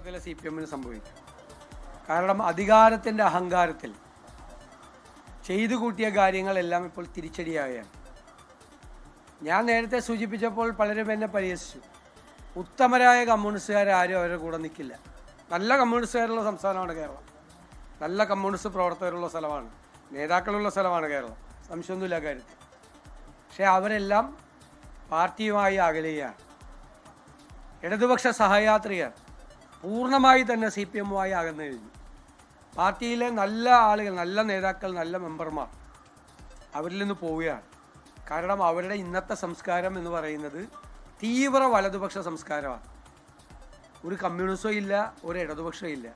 കേരളത്തിലെ CPM സംഭവിക്കും. കാരണം അധികാരത്തിൻ്റെ അഹങ്കാരത്തിൽ ചെയ്തു കൂട്ടിയ കാര്യങ്ങളെല്ലാം ഇപ്പോൾ തിരിച്ചടിയാവുകയാണ്. ഞാൻ നേരത്തെ സൂചിപ്പിച്ചപ്പോൾ പലരും എന്നെ പരിഹസിച്ചു. ഉത്തമരായ കമ്മ്യൂണിസ്റ്റുകാരും അവരുടെ കൂടെ നിൽക്കില്ല. നല്ല കമ്മ്യൂണിസ്റ്റുകാരുള്ള സംസ്ഥാനമാണ് കേരളം. നല്ല കമ്മ്യൂണിസ്റ്റ് പ്രവർത്തകരുള്ള സ്ഥലമാണ്, നേതാക്കളുള്ള സ്ഥലമാണ് കേരളം, സംശയമൊന്നുമില്ല കാര്യത്തിൽ. പക്ഷേ അവരെല്ലാം പാർട്ടിയുമായി അകലുകയാണ്. ഇടതുപക്ഷ സഹയാത്രികർ പൂർണ്ണമായി തന്നെ CPM-മായി അകന്നു കഴിഞ്ഞു. പാർട്ടിയിലെ നല്ല ആളുകൾ, നല്ല നേതാക്കൾ, നല്ല മെമ്പർമാർ അവരിൽ നിന്ന് പോവുകയാണ്. കാരണം അവരുടെ ഇന്നത്തെ സംസ്കാരം എന്ന് പറയുന്നത് തീവ്ര വലതുപക്ഷ സംസ്കാരമാണ്. ഒരു കമ്മ്യൂണിസ്റ്റോ ഇല്ല, ഒരു ഇടതുപക്ഷവും ഇല്ല.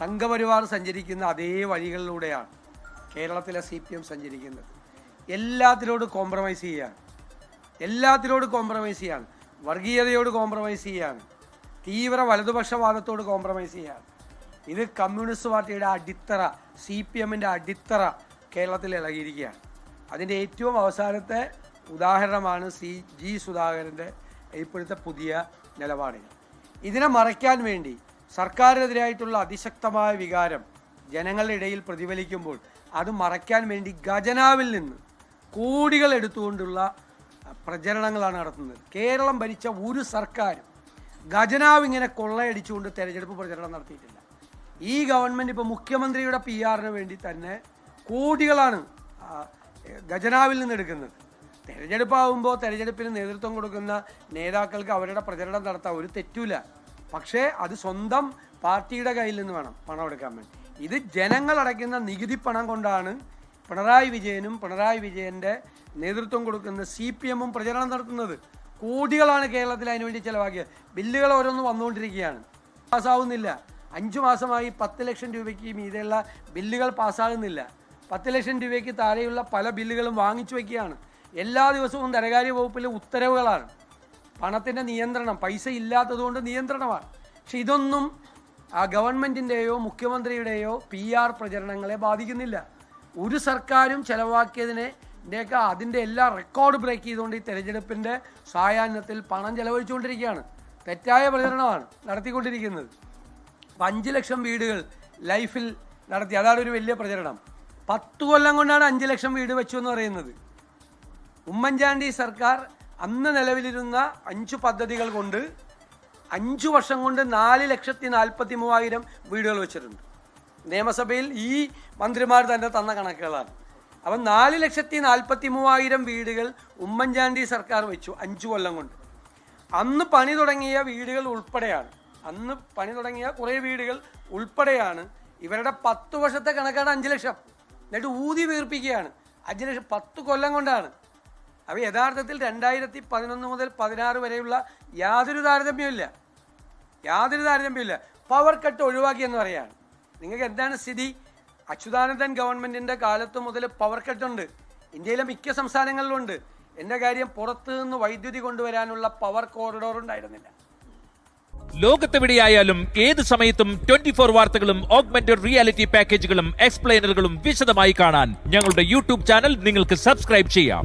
സംഘപരിവാർ സഞ്ചരിക്കുന്ന അതേ വഴികളിലൂടെയാണ് കേരളത്തിലെ CPM സഞ്ചരിക്കുന്നത്. എല്ലാത്തിനോട് കോംപ്രമൈസ് ചെയ്യാണ്, എല്ലാത്തിനോട് കോംപ്രമൈസ് ചെയ്യാണ്, വർഗീയതയോട് കോംപ്രമൈസ് ചെയ്യാണ്, തീവ്ര വലതുപക്ഷവാദത്തോട് കോംപ്രമൈസ് ചെയ്യാണ്. ഇത് കമ്മ്യൂണിസ്റ്റ് പാർട്ടിയുടെ അടിത്തറ, CPM-ൻ്റെ അടിത്തറ കേരളത്തിൽ ഇളകിയിരിക്കുകയാണ്. അതിൻ്റെ ഏറ്റവും അവസാനത്തെ ഉദാഹരണമാണ് G. സുധാകരൻ്റെ ഇപ്പോഴത്തെ പുതിയ നിലപാടുകൾ. ഇതിനെ മറയ്ക്കാൻ വേണ്ടി സർക്കാരിനെതിരായിട്ടുള്ള അതിശക്തമായ വികാരം ജനങ്ങളുടെ ഇടയിൽ പ്രതിഫലിക്കുമ്പോൾ അത് മറയ്ക്കാൻ വേണ്ടി ഖജനാവിൽ നിന്ന് കോടികൾ എടുത്തുകൊണ്ടുള്ള പ്രചരണങ്ങളാണ് നടത്തുന്നത്. കേരളം ഭരിച്ച ഒരു സർക്കാരും ഖജനാവ് ഇങ്ങനെ കൊള്ളയടിച്ചുകൊണ്ട് തെരഞ്ഞെടുപ്പ് പ്രചരണം നടത്തിയിട്ടില്ല. ഈ ഗവൺമെൻറ് ഇപ്പോൾ മുഖ്യമന്ത്രിയുടെ PR-ന് വേണ്ടി തന്നെ കോടികളാണ് ഖജനാവിൽ നിന്ന് എടുക്കുന്നത്. തെരഞ്ഞെടുപ്പാകുമ്പോൾ തെരഞ്ഞെടുപ്പിന് നേതൃത്വം കൊടുക്കുന്ന നേതാക്കൾക്ക് അവരുടെ പ്രചരണം നടത്താൻ ഒരു തെറ്റുമില്ല. പക്ഷേ അത് സ്വന്തം പാർട്ടിയുടെ കയ്യിൽ നിന്ന് വേണം പണം എടുക്കാൻ വേണ്ടി. ഇത് ജനങ്ങൾ അടയ്ക്കുന്ന നികുതി പണം കൊണ്ടാണ് പിണറായി വിജയനും പിണറായി വിജയൻ്റെ നേതൃത്വം കൊടുക്കുന്ന CPM-ഉം പ്രചരണം നടത്തുന്നത്. കോടികളാണ് കേരളത്തിൽ അതിനുവേണ്ടി ചിലവാക്കിയത്. ബില്ലുകൾ ഓരോന്നും വന്നുകൊണ്ടിരിക്കുകയാണ്, പാസ്സാവുന്നില്ല. 5 മാസമായി 10 ലക്ഷം രൂപയ്ക്ക് മീതെയുള്ള ബില്ലുകൾ പാസ്സാകുന്നില്ല. 10 ലക്ഷം രൂപയ്ക്ക് താഴെയുള്ള പല ബില്ലുകളും വാങ്ങിച്ചു വയ്ക്കുകയാണ്. എല്ലാ ദിവസവും ധനകാര്യ വകുപ്പിലെ ഉത്തരവുകളാണ്. പണത്തിൻ്റെ നിയന്ത്രണം, പൈസ ഇല്ലാത്തതുകൊണ്ട് നിയന്ത്രണമാണ്. പക്ഷെ ഇതൊന്നും ആ ഗവൺമെൻറ്റിൻ്റെയോ മുഖ്യമന്ത്രിയുടെയോ PR പ്രചരണങ്ങളെ ബാധിക്കുന്നില്ല. ഒരു സർക്കാരും ചെലവാക്കിയതിൻ്റെയൊക്കെ അതിൻ്റെ എല്ലാ റെക്കോർഡ് ബ്രേക്ക് ചെയ്തുകൊണ്ട് ഈ തെരഞ്ഞെടുപ്പിൻ്റെ സായാഹ്നത്തിൽ പണം ചെലവഴിച്ചുകൊണ്ടിരിക്കുകയാണ്. തെറ്റായ പ്രചരണമാണ് നടത്തിക്കൊണ്ടിരിക്കുന്നത്. 5 ലക്ഷം വീടുകൾ ലൈഫിൽ നടത്തി, അതാണ് ഒരു വലിയ പ്രചരണം. 10 കൊല്ലം കൊണ്ടാണ് 5 ലക്ഷം വീട് വെച്ചു എന്ന് പറയുന്നത്. ഉമ്മൻചാണ്ടി സർക്കാർ അന്ന് നിലവിലിരുന്ന 5 പദ്ധതികൾ കൊണ്ട് 5 വർഷം കൊണ്ട് 4,43,000 വീടുകൾ വെച്ചിട്ടുണ്ട്. നിയമസഭയിൽ ഈ മന്ത്രിമാർ തന്നെ തന്ന കണക്കുകളാണ്. അപ്പം 4,43,000 വീടുകൾ ഉമ്മൻചാണ്ടി സർക്കാർ വെച്ചു 5 കൊല്ലം കൊണ്ട്. അന്ന് പണി തുടങ്ങിയ വീടുകൾ ഉൾപ്പെടെയാണ്, അന്ന് പണി തുടങ്ങിയ കുറേ വീടുകൾ ഉൾപ്പെടെയാണ് ഇവരുടെ 10 വർഷത്തെ കണക്കാണ് 5 ലക്ഷം. എന്നിട്ട് ഊതി വീർപ്പിക്കുകയാണ് 5 ലക്ഷം 10 കൊല്ലം കൊണ്ടാണ്. അപ്പോൾ യഥാർത്ഥത്തിൽ 2011 മുതൽ 16 വരെയുള്ള യാതൊരു താരതമ്യമില്ല, യാതൊരു താരതമ്യമില്ല. പവർ കട്ട് ഒഴിവാക്കിയെന്ന് പറയാണ്. നിങ്ങൾക്ക് എന്താണ് സ്ഥിതി? അച്യുതാനന്ദൻ ഗവൺമെൻറ്റിൻ്റെ കാലത്ത് മുതൽ പവർ കട്ടുണ്ട്. ഇന്ത്യയിലെ മിക്ക സംസ്ഥാനങ്ങളിലുണ്ട്. എൻ്റെ കാര്യം, പുറത്തു നിന്ന് വൈദ്യുതി കൊണ്ടുവരാനുള്ള പവർ കോറിഡോർ ഉണ്ടായിരുന്നില്ല. ലോകത്തെവിടെയായാലും ഏത് സമയത്തും 24 വാർത്തകളും ഓഗ്മെന്റഡ് റിയാലിറ്റി പാക്കേജുകളും എക്സ്പ്ലെയിനറുകളും വിശദമായി കാണാൻ ഞങ്ങളുടെ YouTube ചാനൽ നിങ്ങൾക്ക് സബ്സ്ക്രൈബ് ചെയ്യാം.